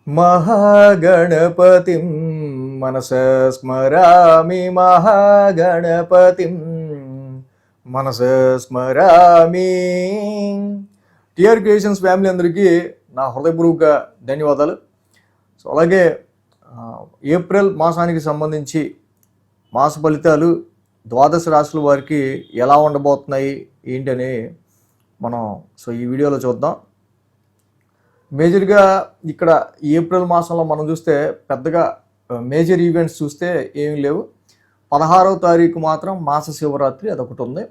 మహాగణపతిం మనసా స్మరామి, మహాగణపతిం మనసా స్మరామి. TR creations family అందరికీ నా హృదయపూర్వక ధన్యవాదాలు. సో అలాగే ఏప్రిల్ మాసానికి సంబంధించి మాస ఫలితాలు ద్వాదశ రాశుల వారికి ఎలా ఉండబోతున్నాయి ఏంటని మనం ఈ వీడియోలో చూద్దాం. మేజర్గా ఇక్కడ ఏప్రిల్ మాసంలో మనం చూస్తే పెద్దగా మేజర్ ఈవెంట్స్ చూస్తే ఏమీ లేవు. 16వ తారీఖు మాత్రం మాస శివరాత్రి అదొకటి ఉంది.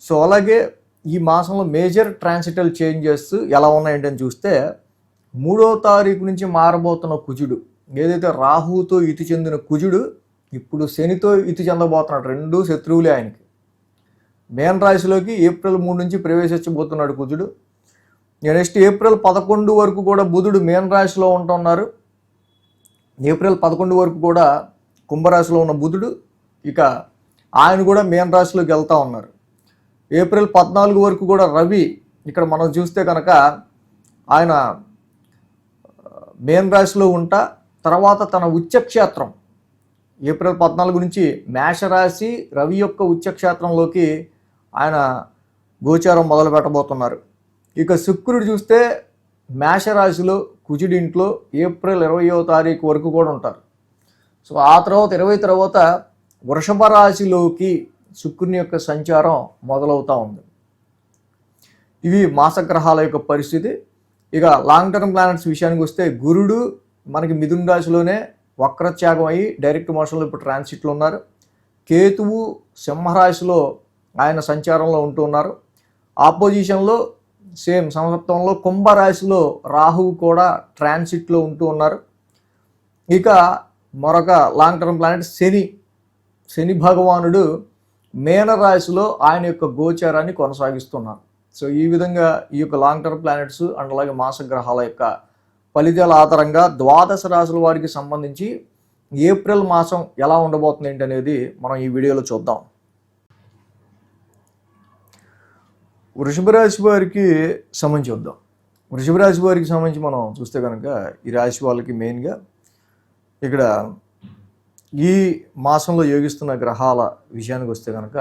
సో అలాగే ఈ మాసంలో మేజర్ ట్రాన్సిటల్ చేంజెస్ ఎలా ఉన్నాయంటని చూస్తే 3వ తారీఖు నుంచి మారబోతున్న కుజుడు, ఏదైతే రాహుతో ఇతి చెందిన కుజుడు ఇప్పుడు శనితో ఇతి చెందబోతున్నాడు. రెండు శత్రువులే ఆయనకి. మేన రాశిలోకి ఏప్రిల్ 3 నుంచి ప్రవేశించబోతున్నాడు కుజుడు. నెక్స్ట్ ఏప్రిల్ 11 వరకు కూడా బుధుడు మేన రాశిలో ఉంటున్నారు. ఏప్రిల్ 11 వరకు కూడా కుంభరాశిలో ఉన్న బుధుడు ఇక ఆయన కూడా మేన రాశిలోకి వెళ్తూ ఉన్నారు. ఏప్రిల్ 14 వరకు కూడా రవి ఇక్కడ మనం చూస్తే కనుక ఆయన మేన రాశిలో ఉంటా తర్వాత తన ఉచ్చక్షేత్రం ఏప్రిల్ 14 నుంచి మేషరాశి రవి యొక్క ఉచ్చక్షేత్రంలోకి ఆయన గోచారం మొదలు పెట్టబోతున్నారు. ఇక శుక్రుడు చూస్తే మేషరాశిలో కుజుడింట్లో ఏప్రిల్ 20వ తారీఖు వరకు కూడా ఉంటారు. సో ఆ తర్వాత 20 తర్వాత వృషభ రాశిలోకి శుక్రుని యొక్క సంచారం మొదలవుతూ ఉంది. ఇవి మాసగ్రహాల యొక్క పరిస్థితి. ఇక లాంగ్ టర్మ్ ప్లానెట్స్ విషయానికి వస్తే గురుడు మనకి మిథున రాశిలోనే వక్రత్యాగం అయ్యి డైరెక్ట్ మోషన్లో ఇప్పుడు ట్రాన్సిట్లో ఉన్నారు. కేతువు సింహరాశిలో ఆయన సంచారంలో ఉంటూ ఉన్నారు. ఆపోజిషన్లో సేమ్ సమసప్తంలో కుంభరాశిలో రాహువు కూడా ట్రాన్సిట్లో ఉంటూ ఉన్నారు. ఇక మరొక లాంగ్ టర్మ్ ప్లానెట్ శని భగవానుడు మేనరాశిలో ఆయన యొక్క గోచారాన్ని కొనసాగిస్తున్నారు. సో ఈ విధంగా ఈ యొక్క లాంగ్ టర్మ్ ప్లానెట్స్ అండ్ అలాగే మాసగ్రహాల యొక్క ఫలితాల ఆధారంగా ద్వాదశ రాశుల వారికి సంబంధించి ఏప్రిల్ మాసం ఎలా ఉండబోతుంది ఏంటి అనేది మనం ఈ వీడియోలో చూద్దాం. వృషభ రాశి వారికి సంబంధించి వద్దాం. వృషభ రాశి వారికి సంబంధించి మనం చూస్తే కనుక ఈ రాశి వాళ్ళకి మెయిన్గా ఇక్కడ ఈ మాసంలో యోగిస్తున్న గ్రహాల విషయానికి వస్తే కనుక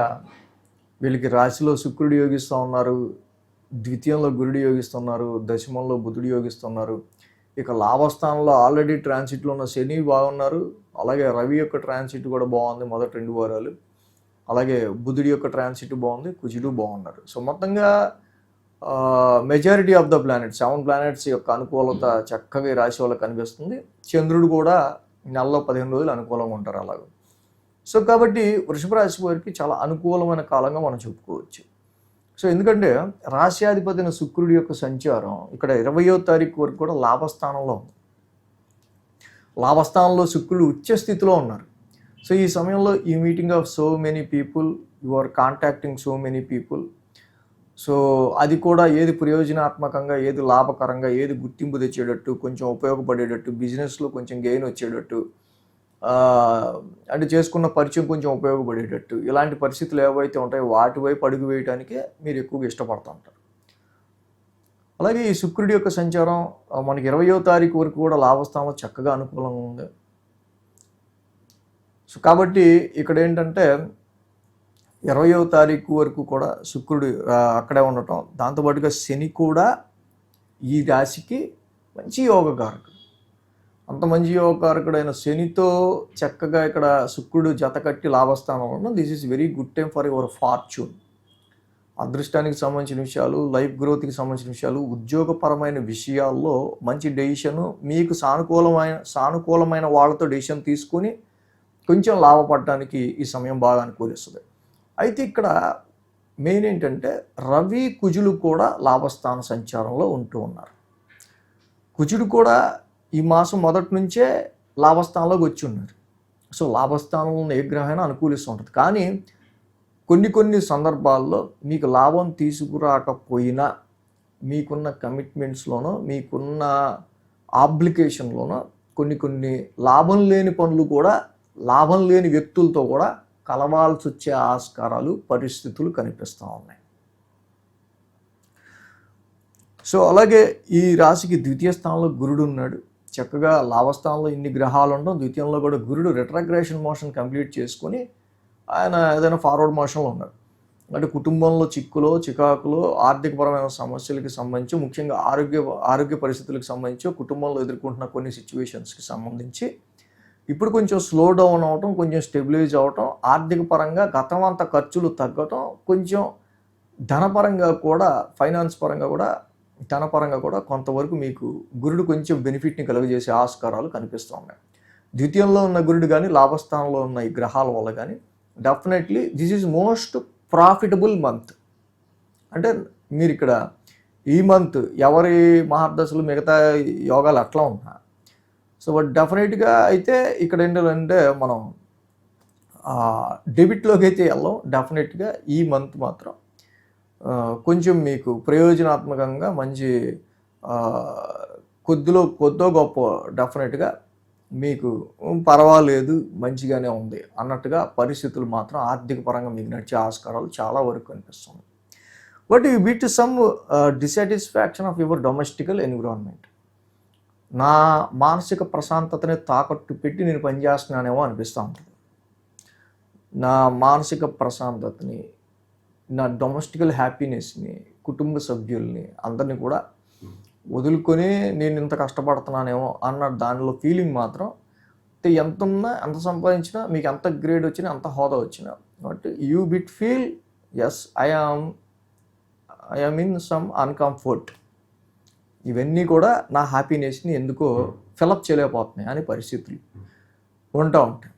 వీళ్ళకి రాశిలో శుక్రుడు యోగిస్తూ ఉన్నారు, ద్వితీయంలో గురుడు యోగిస్తున్నారు, దశమంలో బుధుడు యోగిస్తున్నారు. ఇక లాభస్థానంలో ఆల్రెడీ ట్రాన్సిట్లో ఉన్న శని బాగున్నారు, అలాగే రవి యొక్క ట్రాన్సిట్ కూడా బాగుంది మొదటి 2 వారాలు, అలాగే బుధుడి యొక్క ట్రాన్సిట్ బాగుంది, కుజుడు బాగున్నారు. సో మొత్తంగా majority of the planets 7 planets యొక్క అనుకూలత చక్కగా ఈ రాశి వాళ్ళకి కనిపిస్తుంది. చంద్రుడు కూడా నెలలో 15 రోజులు అనుకూలంగా ఉంటారు అలాగే. సో కాబట్టి వృషభ రాశి వారికి చాలా అనుకూలమైన కాలంగా మనం చెప్పుకోవచ్చు. సో ఎందుకంటే రాశ్యాధిపతిన శుక్రుడి యొక్క సంచారం ఇక్కడ 20వ తారీఖు వరకు కూడా లాభస్థానంలో ఉంది. లాభస్థానంలో శుక్రుడు ఉచ్చ స్థితిలో ఉన్నారు. సో ఈ సమయంలో ఈ meeting of so many people, you are contacting so many people. So అది కూడా ఏది ప్రయోజనాత్మకంగా, ఏది లాభకరంగా, ఏది గుర్తింపు తెచ్చేటట్టు, కొంచెం ఉపయోగపడేటట్టు, బిజినెస్లో కొంచెం గెయిన్ వచ్చేటట్టు, అంటే చేసుకున్న పరిచయం కొంచెం ఉపయోగపడేటట్టు, ఇలాంటి పరిస్థితులు ఏవైతే ఉంటాయో వాటి వైపు అడుగు వేయడానికే మీరు ఎక్కువగా ఇష్టపడుతూ ఉంటారు. అలాగే ఈ శుక్రుడి యొక్క సంచారం మనకి 20వ తారీఖు వరకు కూడా లాభస్థానంలో చక్కగా అనుకూలంగా ఉంది. సో కాబట్టి ఇక్కడ ఏంటంటే 20వ తారీఖు వరకు కూడా శుక్రుడు అక్కడే ఉండటం, దాంతోపాటుగా శని కూడా ఈ రాశికి మంచి యోగకారకుడు. అంత మంచి యోగకారకుడైన శనితో చక్కగా ఇక్కడ శుక్రుడు జత కట్టి లాభస్థానంలో ఉండడం, this is very good time for your fortune. అదృష్టానికి సంబంధించిన విషయాలు, లైఫ్ గ్రోత్కి సంబంధించిన విషయాలు, ఉద్యోగపరమైన విషయాల్లో మంచి డెసిషను, మీకు సానుకూలమైన వాళ్ళతో డెసిషన్ తీసుకొని కొంచెం లాభపడటానికి ఈ సమయం బాగా అనుకూలిస్తుంది. అయితే ఇక్కడ మెయిన్ ఏంటంటే రవి కుజులు కూడా లాభస్థాన సంచారంలో ఉంటూ ఉన్నారు. కుజుడు కూడా ఈ మాసం మొదటి నుంచే లాభస్థానంలోకి వచ్చి ఉన్నారు. సో లాభస్థానంలో ఉన్న ఏ గ్రహమైనా అనుకూలిస్తూ ఉంటుంది. కానీ కొన్ని సందర్భాల్లో మీకు లాభం తీసుకురాకపోయినా మీకున్న కమిట్మెంట్స్లోనో, మీకున్న ఆబ్లికేషన్లోనో కొన్ని లాభం లేని పనులు కూడా, లాభం లేని వ్యక్తులతో కూడా కలవాల్సి వచ్చే ఆస్కారాలు, పరిస్థితులు కనిపిస్తూ ఉన్నాయి. సో అలాగే ఈ రాశికి ద్వితీయ స్థానంలో గురుడు ఉన్నాడు. చక్కగా లాభస్థానంలో ఇన్ని గ్రహాలు ఉండడం, ద్వితీయంలో కూడా గురుడు రిట్రగ్రేషన్ మోషన్ కంప్లీట్ చేసుకొని ఆయన ఏదైనా ఫార్వర్డ్ మోషన్లో ఉన్నాడు. అంటే కుటుంబంలో చిక్కులో, చికాకులో, ఆర్థికపరమైన సమస్యలకి సంబంధించి, ముఖ్యంగా ఆరోగ్య పరిస్థితులకు సంబంధించి, కుటుంబంలో ఎదుర్కొంటున్న కొన్ని సిచ్యువేషన్స్కి సంబంధించి ఇప్పుడు కొంచెం స్లో డౌన్ అవటం, కొంచెం స్టెబిలైజ్ అవటం, ఆర్థిక పరంగా గతమంత ఖర్చులు తగ్గటం, కొంచెం ధనపరంగా కూడా, ఫైనాన్స్ పరంగా కూడా, ధనపరంగా కూడా కొంతవరకు మీకు గురుడు కొంచెం బెనిఫిట్ని కలుగజేసే ఆస్కారాలు కనిపిస్తూ ఉన్నాయి. ద్వితీయంలో ఉన్న గురుడు కానీ, లాభస్థానంలో ఉన్న ఈ గ్రహాల వల్ల కానీ definitely this is most profitable month. అంటే మీరు ఇక్కడ ఈ మంత్ ఎవరి మహర్దశలు మిగతా యోగాలు అట్లా ఉన్నా, సో బట్ డెఫినెట్గా అయితే ఇక్కడ ఏంటంటే మనం డెబిట్లోకి అయితే వెళ్ళాం. డెఫినెట్గా ఈ మంత్ మాత్రం కొంచెం మీకు ప్రయోజనాత్మకంగా మంచి కొద్దో గొప్ప డెఫినెట్గా మీకు పర్వాలేదు, మంచిగానే ఉంది అన్నట్టుగా పరిస్థితులు మాత్రం ఆర్థిక పరంగా మీకు నడిచే ఆస్కారాలు చాలా వరకు కనిపిస్తుంది. But you beat some dissatisfaction of your domestical environment. నా మానసిక ప్రశాంతతని తాకట్టు పెట్టి నేను పనిచేస్తున్నానేమో అనిపిస్తూ ఉంటుంది. నా మానసిక ప్రశాంతతని, నా డొమెస్టికల్ హ్యాపీనెస్ని, కుటుంబ సభ్యుల్ని అందరినీ కూడా వదులుకొని నేను ఇంత కష్టపడుతున్నానేమో అన్న దానిలో ఫీలింగ్ మాత్రం ఎంత ఉన్నా, ఎంత సంపాదించినా, మీకు ఎంత గ్రేడ్ వచ్చినా, ఎంత హోదా వచ్చినా, but you bit feel as I am in some uncomfort. ఇవన్నీ కూడా నా హ్యాపీనెస్ని ఎందుకో ఫిలప్ చేయలేకపోతున్నాయి అనే పరిస్థితులు ఉంటా ఉంటాయి.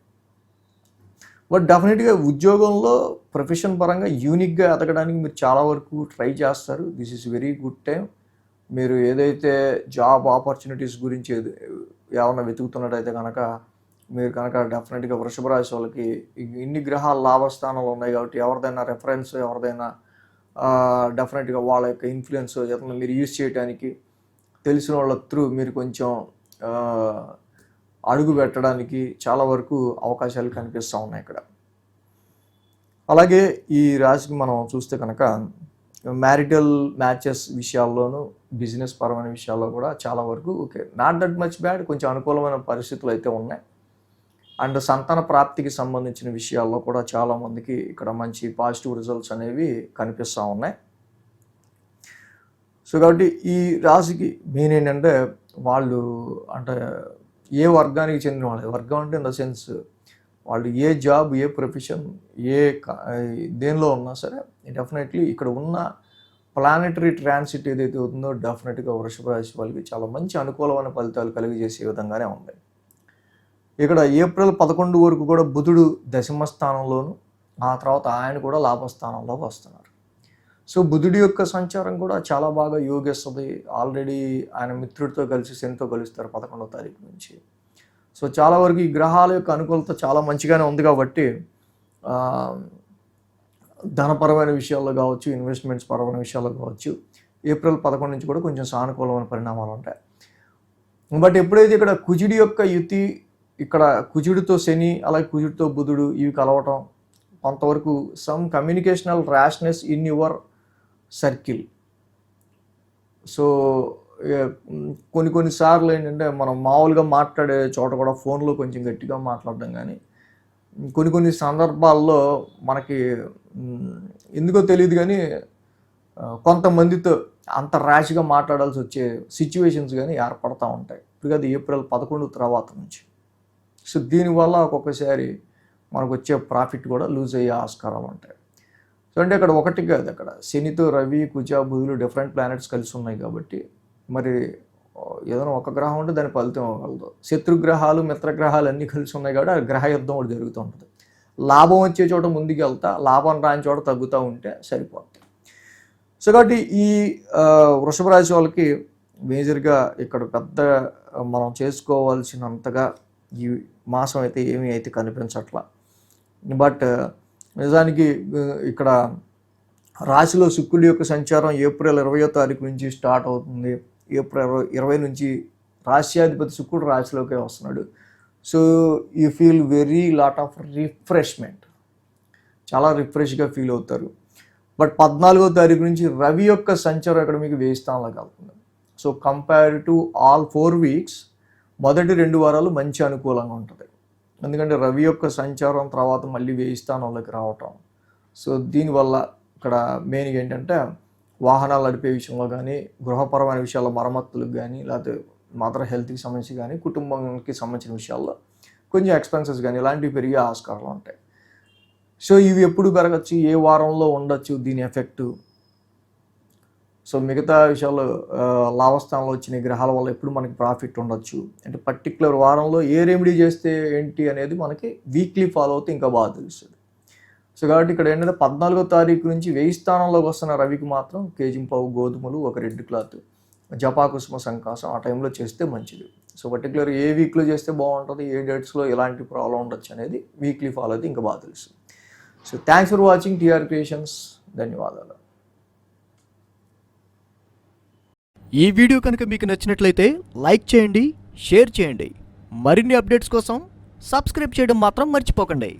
బట్ డెఫినెట్గా ఉద్యోగంలో ప్రొఫెషన్ పరంగా యూనిక్గా ఎదగడానికి మీరు చాలా వరకు ట్రై చేస్తారు. This is very good time. మీరు ఏదైతే జాబ్ ఆపర్చునిటీస్ గురించి ఏమైనా వెతుకుతున్నట్టయితే కనుక మీరు కనుక డెఫినెట్గా వృషభ రాశి వాళ్ళకి ఇన్ని గ్రహాల లాభస్థానాలు ఉన్నాయి కాబట్టి ఎవరిదైనా రెఫరెన్స్, ఎవరిదైనా డెఫినెట్గా వాళ్ళ యొక్క ఇన్ఫ్లుయెన్స్ మీరు యూజ్ చేయడానికి తెలిసిన వాళ్ళ త్రూ మీరు కొంచెం అడుగు పెట్టడానికి చాలా వరకు అవకాశాలు కనిపిస్తూ ఉన్నాయి ఇక్కడ. అలాగే ఈ రాశికి మనం చూస్తే కనుక మ్యారిటల్ మ్యాచెస్ విషయాల్లోనూ, బిజినెస్ పరమైన విషయాల్లో కూడా చాలా వరకు okay, not that much bad, కొంచెం అనుకూలమైన పరిస్థితులు అయితే ఉన్నాయి. అండ్ సంతాన ప్రాప్తికి సంబంధించిన విషయాల్లో కూడా చాలామందికి ఇక్కడ మంచి పాజిటివ్ రిజల్ట్స్ అనేవి కనిపిస్తూ ఉన్నాయి. సో కాబట్టి ఈ రాశికి మెయిన్ ఏంటంటే వాళ్ళు అంటే ఏ వర్గానికి చెందిన వాళ్ళు, వర్గం అంటే ఇన్ ద సెన్స్ వాళ్ళు ఏ జాబ్, ఏ ప్రొఫెషన్, దేనిలో ఉన్నా సరే డెఫినెట్లీ ఇక్కడ ఉన్న ప్లానెటరీ ట్రాన్సిట్ ఏదైతే అవుతుందో డెఫినెట్గా వృషభ రాశి వాళ్ళకి చాలా మంచి అనుకూలమైన ఫలితాలు కలిగజేసే విధంగానే ఉంది. ఇక్కడ ఏప్రిల్ 11 వరకు కూడా బుధుడు దశమ స్థానంలోను, ఆ తర్వాత ఆయన కూడా లాభస్థానంలోకి వస్తున్నారు. సో బుధుడి యొక్క సంచారం కూడా చాలా బాగా యోగిస్తుంది. ఆల్రెడీ ఆయన మిత్రుడితో కలిసి శనితో కలుస్తారు 11వ తారీఖు నుంచి. సో చాలా వరకు ఈ గ్రహాల యొక్క అనుకూలత చాలా మంచిగానే ఉంది కాబట్టి ధనపరమైన విషయాల్లో కావచ్చు, ఇన్వెస్ట్మెంట్స్ పరమైన విషయాల్లో కావచ్చు, ఏప్రిల్ 11 నుంచి కూడా కొంచెం సానుకూలమైన పరిణామాలు ఉంటాయి. బట్ ఎప్పుడైతే ఇక్కడ కుజుడి యొక్క యుతి, ఇక్కడ కుజుడితో శని, అలాగే కుజుడితో బుధుడు ఇవి కలవటం, కొంతవరకు some communicational rashness in your circle. So కొన్నిసార్లు ఏంటంటే మనం మామూలుగా మాట్లాడే చోట కూడా ఫోన్లో కొంచెం గట్టిగా మాట్లాడడం కానీ, కొన్ని సందర్భాల్లో మనకి ఎందుకో తెలియదు కానీ కొంతమందితో అంత ర్యాష్గా మాట్లాడాల్సి వచ్చే సిచ్యువేషన్స్ కానీ ఏర్పడుతూ ఉంటాయి. ఇప్పుడు అది ఏప్రిల్ 11 తర్వాత నుంచి. సో దీనివల్ల ఒక్కొక్కసారి మనకు వచ్చే ప్రాఫిట్ కూడా లూజ్ అయ్యే ఆస్కారాలు ఉంటాయి. సో అంటే అక్కడ ఒకటి కాదు, అక్కడ శనితో రవి, కుజ, బుధులు డిఫరెంట్ ప్లానెట్స్ కలిసి ఉన్నాయి కాబట్టి మరి ఏదైనా ఒక గ్రహం ఉంటే దాని ఫలితం అవ్వగలదు. శత్రుగ్రహాలు, మిత్రగ్రహాలు అన్నీ కలిసి ఉన్నాయి కాబట్టి ఆ గ్రహ యుద్ధం ఒకటి జరుగుతూ ఉంటుంది. లాభం వచ్చే చోట ముందుకు వెళ్తా, లాభం రాని చోట తగ్గుతూ ఉంటే సరిపోతుంది. సో కాబట్టి ఈ వృషభ రాశి వాళ్ళకి మేజర్గా ఇక్కడ పెద్ద మనం చేసుకోవాల్సినంతగా ఈ మాసం అయితే ఏమీ అయితే కనిపించట్లా. బట్ నిజానికి ఇక్కడ రాశిలో శుక్రుడి యొక్క సంచారం ఏప్రిల్ 20వ తారీఖు నుంచి స్టార్ట్ అవుతుంది. ఏప్రిల్ 20 నుంచి రాశ్యాధిపతి శుక్రుడు రాశిలోకే వస్తున్నాడు. So you feel very lot of refreshment, చాలా రిఫ్రెష్గా ఫీల్ అవుతారు. బట్ 14వ తారీఖు నుంచి రవి యొక్క సంచారం ఇక్కడ మీకు 1000 స్థానంలోకి వెళ్తుంది. So compare to all 4 weeks మొదటి 2 వారాలు మంచి అనుకూలంగా ఉంటుంది. ఎందుకంటే రవి యొక్క సంచారం తర్వాత మళ్ళీ 1000 స్థానంలోకి రావటం. సో దీనివల్ల ఇక్కడ మెయిన్గా ఏంటంటే వాహనాలు నడిపే విషయంలో కానీ, గృహపరమైన విషయాల్లో మరమ్మతులకు కానీ, లేకపోతే మదర్ హెల్త్కి సంబంధించి కానీ, కుటుంబానికి సంబంధించిన విషయాల్లో కొంచెం ఎక్స్పెన్సెస్ కానీ ఇలాంటివి పెరిగే ఆస్కారాలు ఉంటాయి. సో ఇవి ఎప్పుడు పెరగచ్చు, ఏ వారంలో ఉండొచ్చు దీని ఎఫెక్టు. సో మిగతా విషయాల్లో లాభస్థానంలో వచ్చిన గ్రహాల వల్ల ఎప్పుడు మనకి ప్రాఫిట్ ఉండొచ్చు అంటే పర్టికులర్ వారంలో ఏ రెమెడీ చేస్తే ఏంటి అనేది మనకి వీక్లీ ఫాలో అవుతే ఇంకా బాగా తెలుస్తుంది. సో కాబట్టి ఇక్కడ ఏంటంటే 14వ తారీఖు నుంచి 1000 స్థానంలోకి వస్తున్న రవికి మాత్రం కేజింపావు గోధుమలు, ఒక రెడ్ క్లాత్, జపాకుసుమ సంకాసం ఆ టైంలో చేస్తే మంచిది. సో పర్టికులర్ ఏ వీక్లో చేస్తే బాగుంటుంది, ఏ డేట్స్లో ఎలాంటి ప్రాబ్లం ఉండొచ్చు అనేది వీక్లీ ఫాలో అయితే ఇంకా బాగా తెలుస్తుంది. So thanks for watching TR creations. ధన్యవాదాలు. ఈ వీడియో కనుక మీకు నచ్చినట్లయితే లైక్ చేయండి, షేర్ చేయండి. మరిన్ని అప్డేట్స్ కోసం సబ్స్క్రైబ్ చేయడం మాత్రం మర్చిపోకండి.